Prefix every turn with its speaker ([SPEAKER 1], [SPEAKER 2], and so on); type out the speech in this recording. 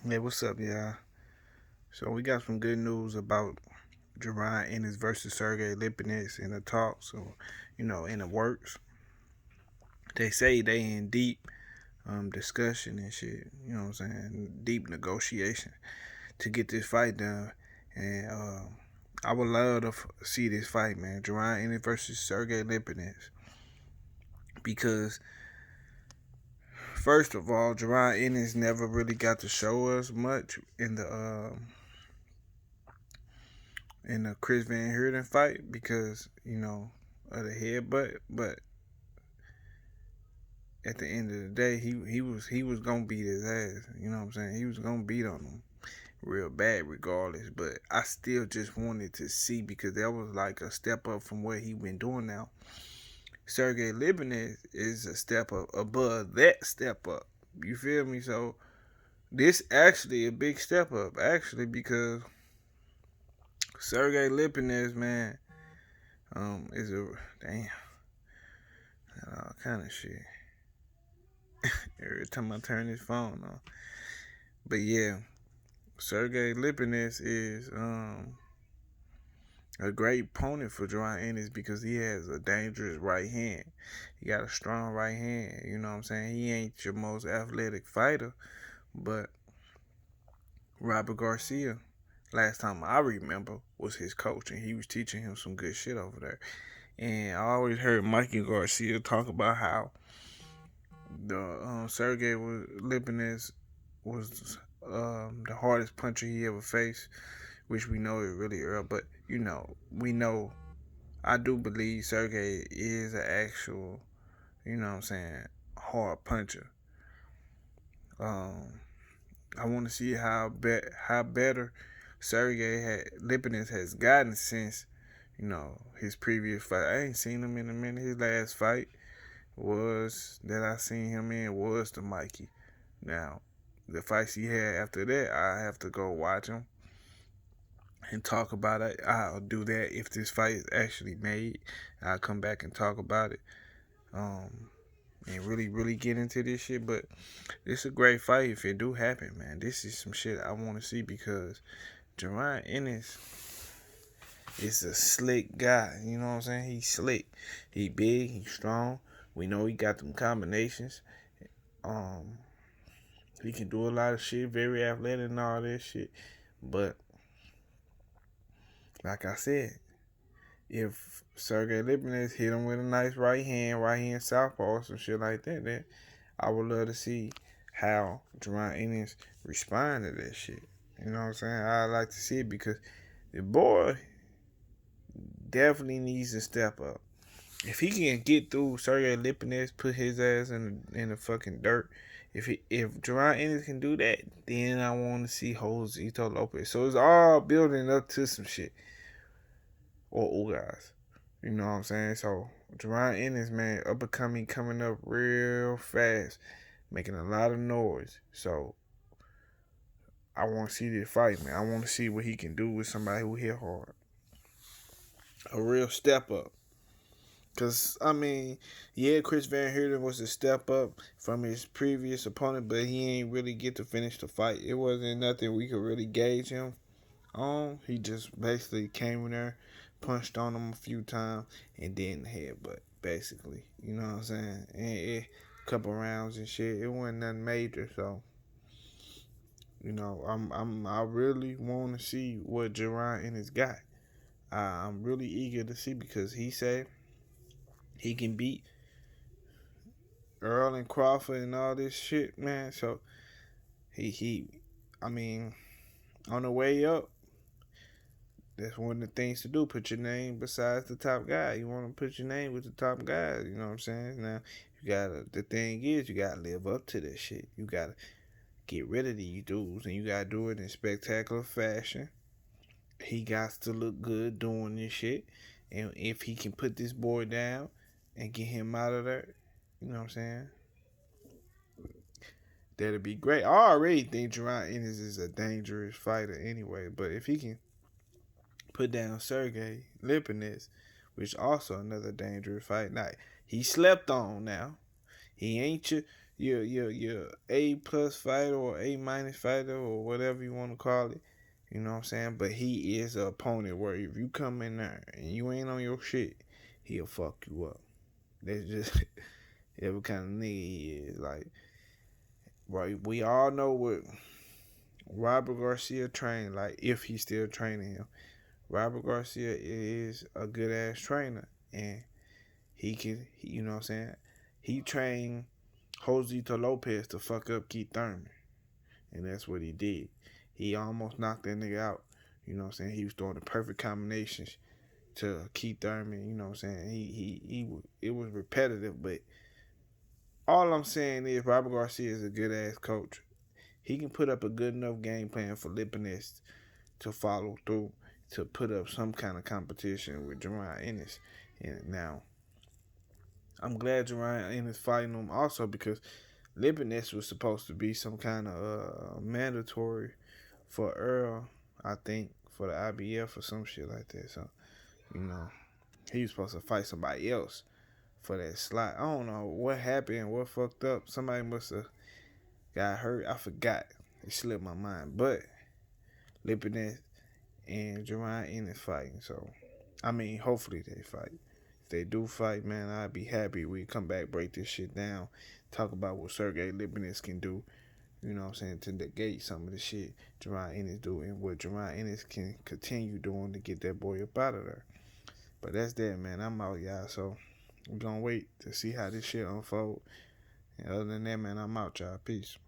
[SPEAKER 1] Hey, what's up, y'all? So we got some good news about Jaron Ennis versus Sergey Lipinets in the talks, or in the works. They say they in deep discussion and shit. You know what I'm saying? Deep negotiation to get this fight done, and I would love to see this fight, man. Jaron Ennis versus Sergey Lipinets, because first of all, Jaron Ennis never really got to show us much in the Chris Van Heerden fight because of the headbutt. But at the end of the day, he was gonna beat his ass. You know what I'm saying? He was gonna beat on him real bad regardless. But I still just wanted to see because that was like a step up from what he been doing now. Sergey Lipinets is a step up above that step up. You feel me? So this actually a big step up actually because Sergey Lipinets, man, is a damn all kind of shit. Every time I turn his phone on. But yeah, Sergey Lipinets is a great opponent for Jaron Ennis because he has a dangerous right hand. He got a strong right hand. You know what I'm saying? He ain't your most athletic fighter, but Robert Garcia, last time I remember, was his coach, and he was teaching him some good shit over there. And I always heard Mikey Garcia talk about how the Sergey Lipinets was the hardest puncher he ever faced, which we know is really early. But we know I do believe Sergey is an actual, what I'm saying, hard puncher. Um, I want to see how better Lipinets has gotten since his previous fight. I ain't seen him in a minute. His last fight was that I seen him in was the Mikey. Now, the fights he had after that, I have to go watch them and talk about it. I'll do that if this fight is actually made. I'll come back and talk about it. And really, really get into this shit. But it's a great fight if it do happen, man. This is some shit I want to see because Jaron Ennis is a slick guy. You know what I'm saying? He's slick. He big. He's strong. We know he got them combinations. Um, he can do a lot of shit. Very athletic and all that shit. But like I said, if Sergey Lipinets hit him with a nice right hand southpaw, or some shit like that, then I would love to see how Jaron Ennis respond to that shit. You know what I'm saying? I like to see it because the boy definitely needs to step up. If he can get through Sergey Lipinets, put his ass in the fucking dirt. If Jaron Ennis can do that, then I want to see Josito Lopez. So it's all building up to some shit. Or guys. You know what I'm saying? So Jaron Ennis, man, up and coming up real fast, making a lot of noise. So I want to see this fight, man. I want to see what he can do with somebody who hit hard. A real step up. Cause I mean, yeah, Chris Van Heerden was a step up from his previous opponent, but he ain't really get to finish the fight. It wasn't nothing we could really gauge him on. He just basically came in there, punched on him a few times, and didn't headbutt. Basically, you know what I'm saying? And a couple rounds and shit. It wasn't nothing major, so I really want to see what Jaron Ennis got. I'm really eager to see because he said he can beat Earl and Crawford and all this shit, man. So he I mean, on the way up, that's one of the things to do. Put your name besides the top guy. You want to put your name with the top guys. You know what I'm saying? Now, the thing is, you gotta live up to this shit. You gotta get rid of these dudes, and you gotta do it in spectacular fashion. He got to look good doing this shit, and if he can put this boy down and get him out of there, you know what I'm saying? That'd be great. I already think Jaron Ennis is a dangerous fighter anyway, but if he can put down Sergey Lipinets, which also another dangerous fight. Now he slept on now. He ain't your your A plus fighter or A minus fighter or whatever you want to call it. You know what I'm saying? But he is an opponent where if you come in there and you ain't on your shit, he'll fuck you up. That's just every kind of nigga he is. Like, right, we all know what Robert Garcia trained, like if he's still training him. Robert Garcia is a good ass trainer, and you know what I'm saying? He trained Josito Lopez to fuck up Keith Thurman, and that's what he did. He almost knocked that nigga out. You know what I'm saying? He was throwing the perfect combinations to Keith Thurman. You know what I'm saying? It was repetitive, but all I'm saying is Robert Garcia is a good ass coach. He can put up a good enough game plan for Lipinets to follow through, to put up some kind of competition with Jaron Ennis. And now, I'm glad Jaron Ennis fighting him also because Lipinets was supposed to be some kind of mandatory for Earl, I think, for the IBF or some shit like that. So, you know, he was supposed to fight somebody else for that slot. I don't know what happened, what fucked up. Somebody must have got hurt. I forgot. It slipped my mind. But Lipinets and Jaron Ennis fighting. So, I mean, hopefully they fight. If they do fight, man, I'd be happy. We come back, break this shit down, talk about what Sergey Lipinets can do. You know what I'm saying? To negate some of the shit Jaron Ennis do and what Jaron Ennis can continue doing to get that boy up out of there. But that's that, man. I'm out, y'all. So we're gonna wait to see how this shit unfold. And other than that, man, I'm out, y'all. Peace.